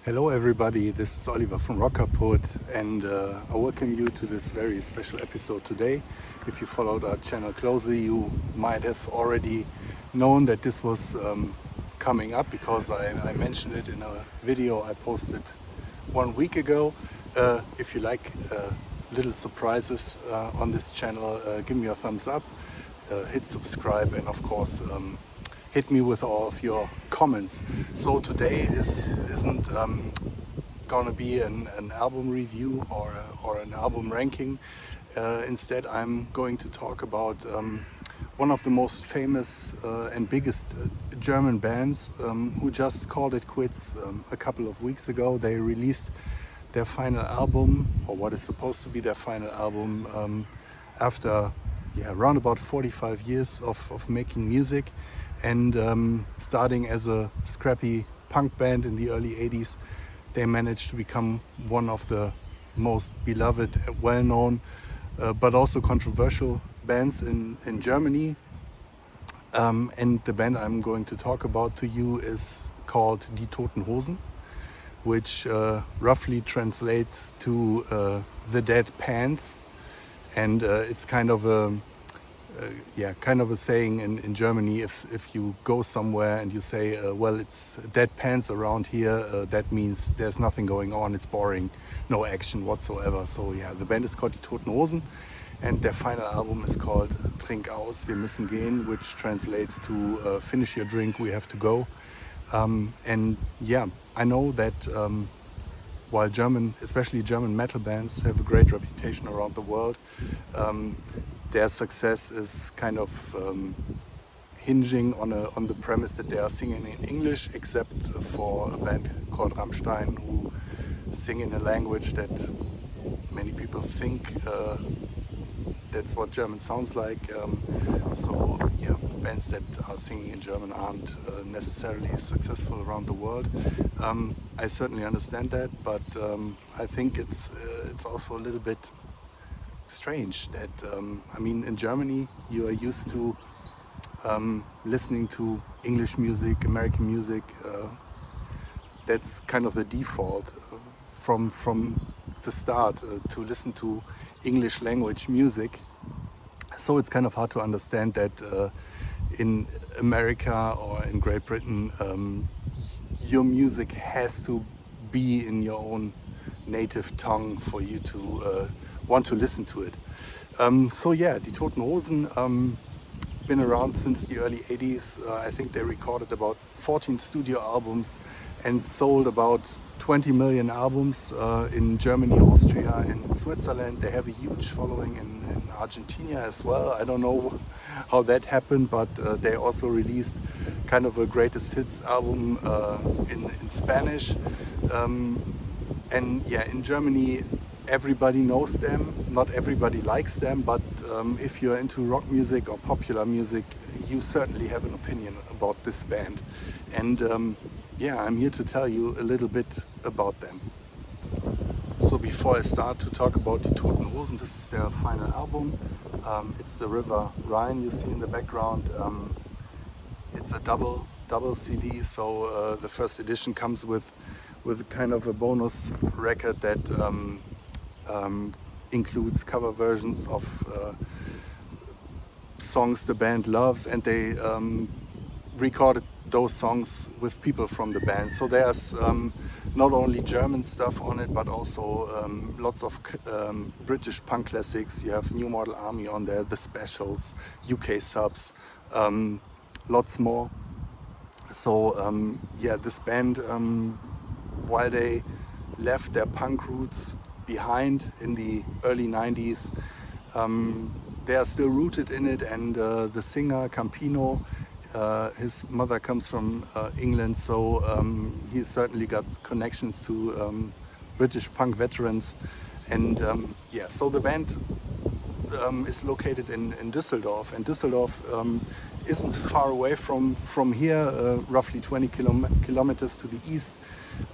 Hello everybody, this is Oliver from Rock Kaput, and I welcome you to this very special episode today. If you followed our channel closely, you might have already known that this was coming up because I mentioned it in a video I posted 1 week ago. If you like little surprises on this channel, give me a thumbs up, hit subscribe, and of course hit me with all of your comments. So today isn't gonna be an album review or an album ranking. Instead, I'm going to talk about one of the most famous and biggest German bands who just called it quits a couple of weeks ago. They released their final album, or what is supposed to be their final album, after around about 45 years of making music. And starting as a scrappy punk band in the early 80s, they managed to become one of the most beloved, well-known, but also controversial bands in Germany. And the band I'm going to talk about to you is called Die Toten Hosen, which roughly translates to the dead pants. And it's kind of a saying in Germany. If you go somewhere and you say, well, it's dead pants around here, that means there's nothing going on, it's boring, no action whatsoever. So yeah, the band is called Die Toten Hosen, and their final album is called Trink aus, wir müssen gehen, which translates to finish your drink, we have to go. And yeah, I know that while especially German metal bands have a great reputation around the world, their success is kind of hinging on the premise that they are singing in English, except for a band called Rammstein, who sing in a language that many people think that's what German sounds like. So yeah, bands that are singing in German aren't necessarily successful around the world. I certainly understand that, but I think it's also a little bit strange that in Germany you are used to listening to English music, American music. That's kind of the default from the start, to listen to English language music. So it's kind of hard to understand that in America or in Great Britain your music has to be in your own native tongue for you to want to listen to it. So yeah, Die Toten Hosen been around since the early 80s. I think they recorded about 14 studio albums and sold about 20 million albums in Germany, Austria, and Switzerland. They have a huge following in Argentina as well. I don't know how that happened, but they also released kind of a greatest hits album in Spanish. And yeah, in Germany, everybody knows them. Not everybody likes them, but if you're into rock music or popular music, you certainly have an opinion about this band. And yeah, I'm here to tell you a little bit about them. So before I start to talk about Die Toten Hosen, this is their final album. It's the River Rhine you see in the background. It's a double CD, so the first edition comes with kind of a bonus record that includes cover versions of songs the band loves, and they recorded those songs with people from the band. So there's not only German stuff on it, but also lots of British punk classics. You have New Model Army on there, The Specials, UK Subs, lots more. So yeah, this band, while they left their punk roots behind in the early 90s, they are still rooted in it, and the singer Campino, his mother comes from England, so he's certainly got connections to British punk veterans. And yeah, so the band is located in Düsseldorf, and Düsseldorf isn't far away from here, roughly 20 kilometers to the east.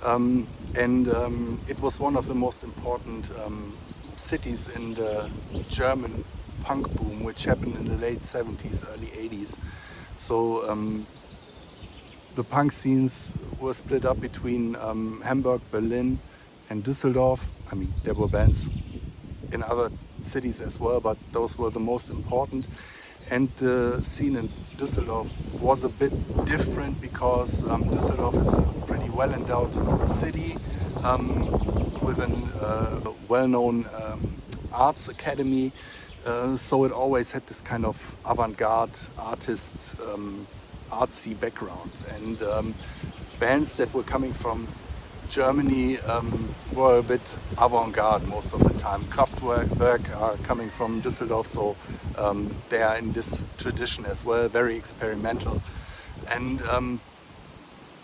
And it was one of the most important cities in the German punk boom, which happened in the late 70s, early 80s. So the punk scenes were split up between Hamburg, Berlin, and Düsseldorf. I mean, there were bands in other cities as well, but those were the most important. And the scene in Düsseldorf was a bit different because Düsseldorf is a pretty well-endowed city with a well-known arts academy. So it always had this kind of avant-garde artist, artsy background. And bands that were coming from Germany were a bit avant-garde most of the time. Kraftwerk are coming from Düsseldorf, so they are in this tradition as well, very experimental. And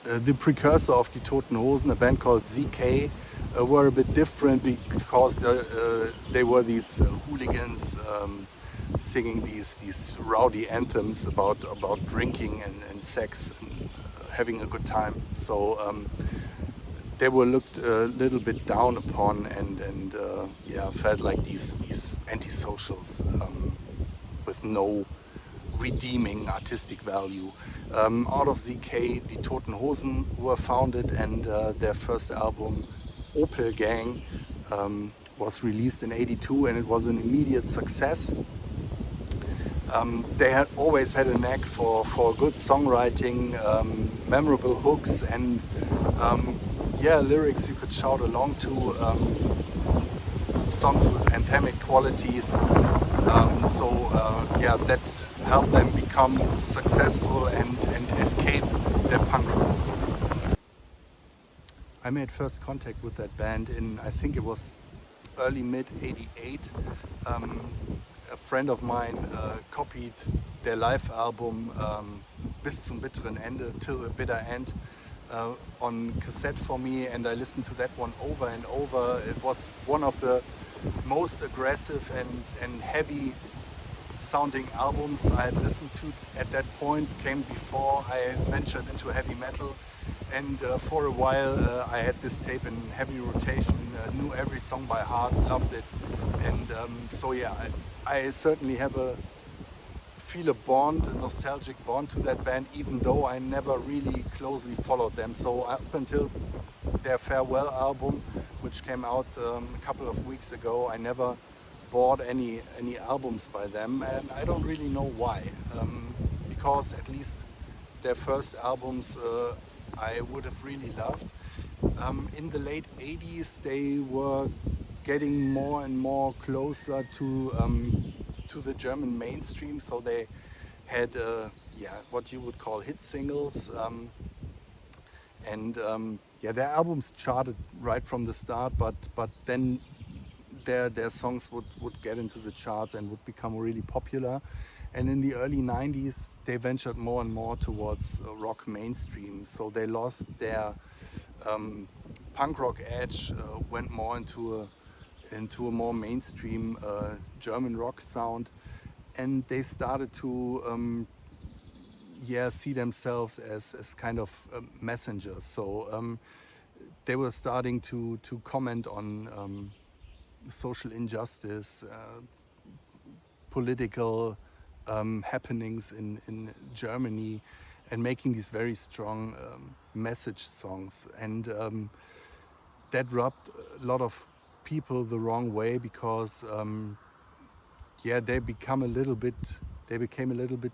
the precursor of Die Toten Hosen, a band called ZK, were a bit different because they were these hooligans singing these rowdy anthems about drinking and sex and having a good time. So they were looked a little bit down upon and felt like these antisocials with no redeeming artistic value. Out of ZK, Die Toten Hosen were founded, and their first album, Opel Gang, was released in '82, and it was an immediate success. They had always had a knack for good songwriting, memorable hooks, and lyrics you could shout along to, songs with anthemic qualities. That helped them become successful and escape their punk roots. I made first contact with that band in, I think it was early mid '88. A friend of mine copied their live album Bis zum bitteren Ende, Till the Bitter End, on cassette for me, and I listened to that one over and over. It was one of the most aggressive and heavy sounding albums I had listened to at that point. Came before I ventured into heavy metal, and for a while I had this tape in heavy rotation, knew every song by heart, loved it. And I certainly feel a nostalgic bond to that band, even though I never really closely followed them. So up until their farewell album, which came out a couple of weeks ago, I never bought any albums by them, and I don't really know why. Because at least their first albums I would have really loved. In the late '80s, they were getting more and more closer to the German mainstream, so they had what you would call hit singles, their albums charted right from the start, but then their songs would get into the charts and would become really popular. And in the early '90s, they ventured more and more towards rock mainstream, so they lost their punk rock edge, went more into a more mainstream German rock sound, and they started to see themselves as kind of messengers. So they were starting to comment on social injustice, political happenings in Germany, and making these very strong message songs. And that rubbed a lot of people the wrong way because they became a little bit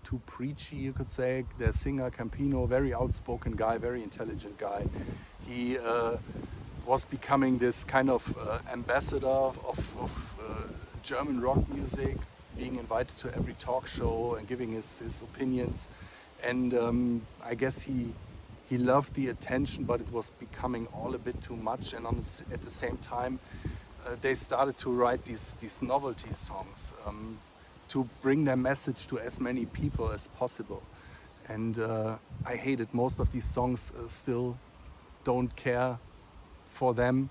too preachy, you could say. Their singer Campino, very outspoken guy, very intelligent guy. He was becoming this kind of ambassador of German rock music, being invited to every talk show and giving his opinions. And I guess he loved the attention, but it was becoming all a bit too much. And at the same time, they started to write these novelty songs to bring their message to as many people as possible. And I hated most of these songs. Still don't care for them,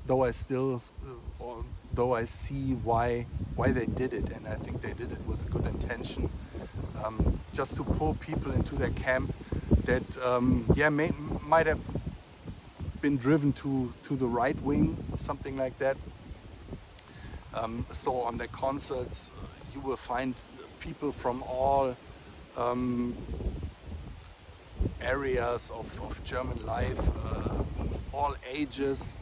though I see why they did it, and I think they did it with good intention, just to pull people into their camp that might have been driven to the right wing, something like that. So on their concerts, you will find people from all areas of German life, all ages,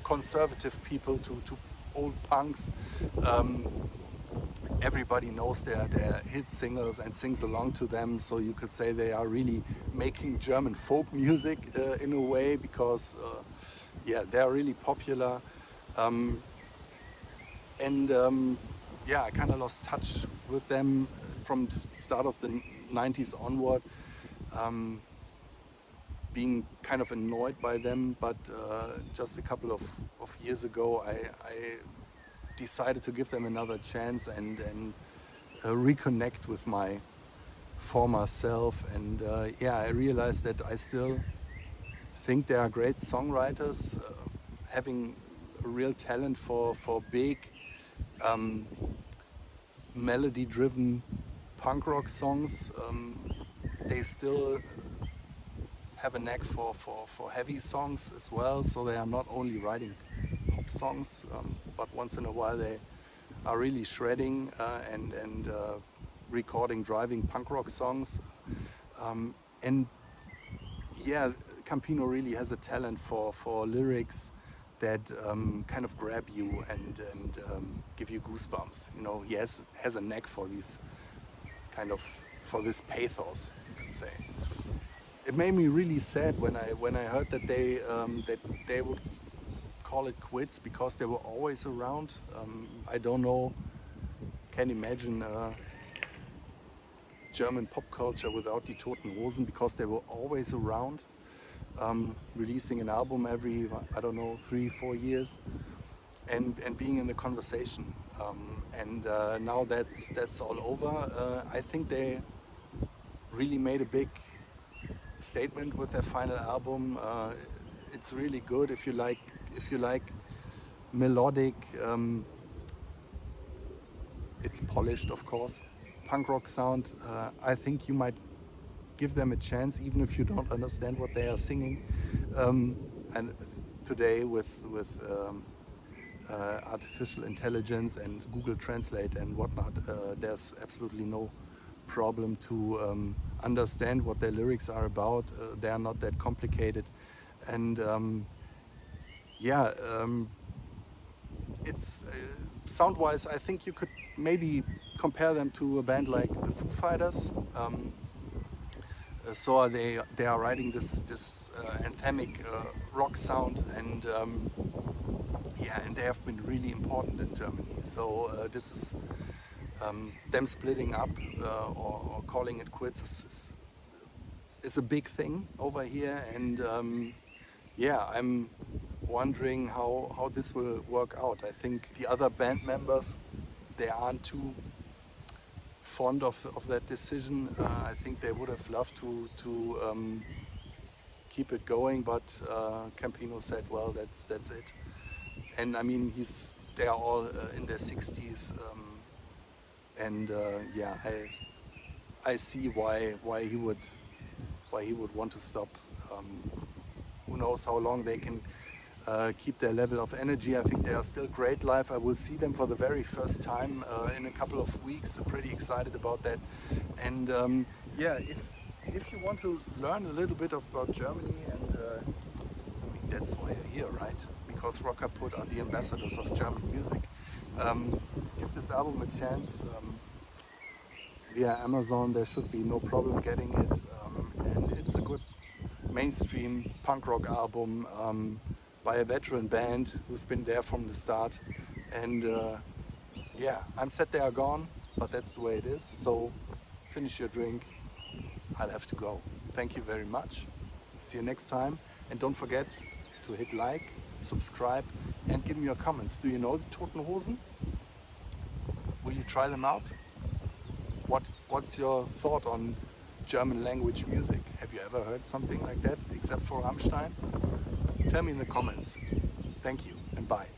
conservative people to old punks. Everybody knows their hit singles and sings along to them, so you could say they are really making German folk music in a way, because yeah, they are really popular. Yeah, I kind of lost touch with them from the start of the 90s onward, being kind of annoyed by them, but just a couple of years ago I decided to give them another chance and reconnect with my former self. And yeah, I realized that I still think they are great songwriters, having a real talent for big melody-driven punk rock songs. They still have a knack for heavy songs as well, so they are not only writing pop songs, but once in a while they are really shredding and recording driving punk rock songs. And yeah, Campino really has a talent for lyrics that kind of grab you and give you goosebumps. You know, he has a knack for these kind of, for this pathos, you could say. It made me really sad when I heard that they would call it quits, because they were always around. I don't know, can imagine German pop culture without Die Toten Hosen, because they were always around, releasing an album every, I don't know, 3-4 years, and being in the conversation. Now that's all over. I think they really made a big statement with their final album. It's really good if you like melodic. It's polished, of course, punk rock sound. I think you might give them a chance, even if you don't understand what they are singing. And today with artificial intelligence and Google Translate and whatnot, there's absolutely no problem to understand what their lyrics are about. They are not that complicated, and yeah, it's sound-wise, I think you could maybe compare them to a band like the Foo Fighters. So they are writing this anthemic rock sound, and yeah, and they have been really important in Germany. So this is them splitting up or calling it quits is a big thing over here, and yeah, I'm wondering how this will work out. I think the other band members, they aren't too fond of that decision. I think they would have loved to keep it going, but Campino said, well, that's it. And I mean, they are all in their 60s, and yeah, I see why he would want to stop. Who knows how long they can keep their level of energy. I think they are still great live. I will see them for the very first time in a couple of weeks. I'm pretty excited about that. And yeah, if you want to learn a little bit about Germany, and I mean, that's why you're here, right? Because Rock Kaput are the ambassadors of German music. Give this album a chance. Via Amazon, there should be no problem getting it. And it's a good mainstream punk rock album by a veteran band who's been there from the start. And yeah, I'm sad they are gone, but that's the way it is. So finish your drink. I'll have to go. Thank you very much. See you next time. And don't forget to hit like, subscribe, and give me your comments. Do you know the Toten Hosen? Will you try them out? What's your thought on German language music? Have you ever heard something like that, except for Rammstein? Tell me in the comments. Thank you and bye.